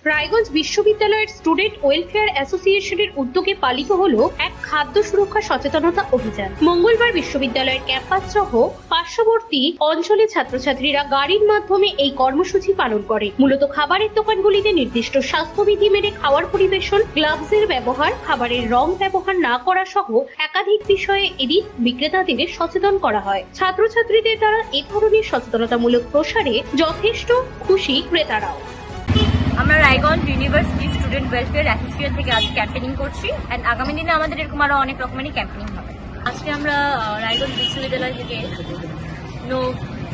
রায়গঞ্জ বিশ্ববিদ্যালয়ের student welfare অ্যাসোসিয়েশনের উদ্যোগে পালিত হলো এক খাদ্য সুরক্ষা সচেতনতা অভিযান। মঙ্গলবার বিশ্ববিদ্যালয়ের ক্যাম্পাস সহ পার্শ্ববর্তী অঞ্চলে ছাত্রছাত্রীরা গাড়ির মাধ্যমে এই কর্মসূচি পালন করে। মূলত খাবারের দোকানগুলিতে নির্দিষ্ট স্বাস্থ্যবিধি মেনে খাবার পরিবেশন, গ্লাভসের ব্যবহার, খাবারের রং ব্যবহার না করা সহ একাধিক বিষয়ে এদিন বিক্রেতাদের সচেতন করা হয়। ছাত্রছাত্রীদের দ্বারা এ ধরনের সচেতনতামূলক প্রসারে যথেষ্ট খুশি ক্রেতারাও। আমরা Raiganj university student welfare association থেকে আজ ক্যাম্পেনিং করছি এন্ড আগামী দিনে আমাদের এরকম আরো অনেক রকমেরই ক্যাম্পেনিং হবে। আজকে আমরা রায়গঞ্জ বিশ্ববিদ্যালয় থেকে no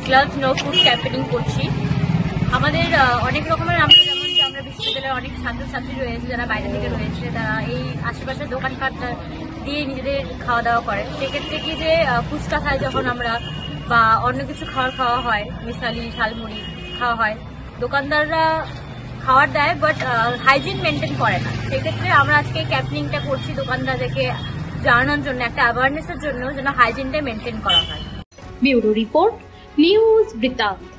gloves no food campaigning করছি। আমাদের অনেক রকমের আমরা যেমন যে আমরা বিশ্ববিদ্যালয়ের অনেক ছাত্রছাত্রী রয়েছে যারা বাইরে থেকে রয়েছে, তারা এই আশেপাশের দোকানপাট দিয়ে নিজেদের খাওয়া দাওয়া করে। সেক্ষেত্রে কি যে ফুচকা খায় যখন আমরা বা অন্য কিছু খাওয়া হয়, মিশালি ঝালমুড়ি খাওয়া হয়, দোকানদাররা খাওয়ার দেয় বাট হাইজিন মেনটেন করে না। সেক্ষেত্রে আমরা আজকে ক্যাম্পেনিংটা করছি দোকানদারদেরকে জানানোর জন্য, একটা অ্যাওয়ারনেসের জন্য যেন হাইজিনটা মেনটেন করা হয়। ব্যুরো রিপোর্ট, নিউজ বৃত্তান্ত।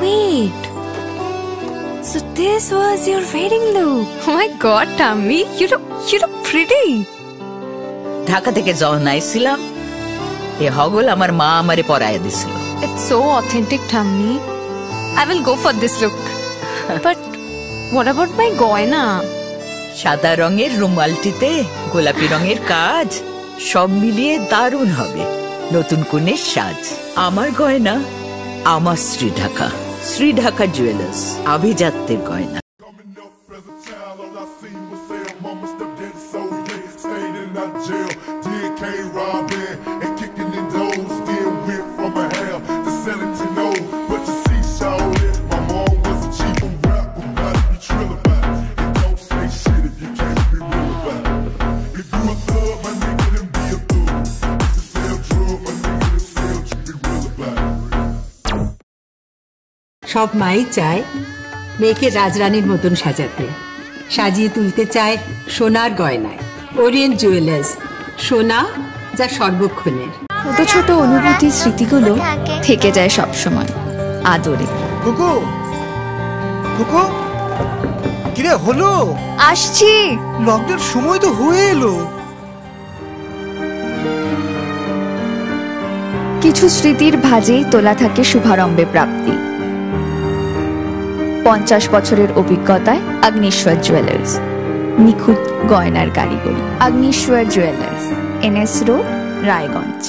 Wait, so this was your wedding look. Oh my god, Tammy, you look pretty. Dhaka থেকে যখন আইছিলাম এ হগল আমার মা আমারে পরায় দিছিল। It's so authentic, Tammy. I will go for this look. But what about my goina? সাদা রঙের রুমালটিতে গোলাপি রঙের কাজ, সব মিলিয়ে দারুণ হবে নতুন কনের সাজ। আমার গয়না আমার শ্রী ঢাকা জুয়েলার্স, আভিজাত্যের গয়না। সব মাই চায় মেয়েকে রাজরানীর মতন সাজাতে, সাজিয়ে তুলতে চায় সোনার গয়নায়। ওরিয়েন্ট জুয়েলার্স, সোনা যা সর্বক্ষণের। ছোট ছোট অনুভূতি, স্মৃতিগুলো থেকে যায় সব সময় আদরে। কুকু কুকু, কিরে হলো? আসছি, লকডাউন সময় তো হয়ে এলো। কিছু স্মৃতির ভাজেই তোলা থাকে শুভারম্ভে প্রাপ্তি। 50 বছরের অভিজ্ঞতায় আগ্নেশ্বর জুয়েলার্স, নিখুঁত গয়নার কারিগরি। Agneshwar jewellers, NS road, Raiganj.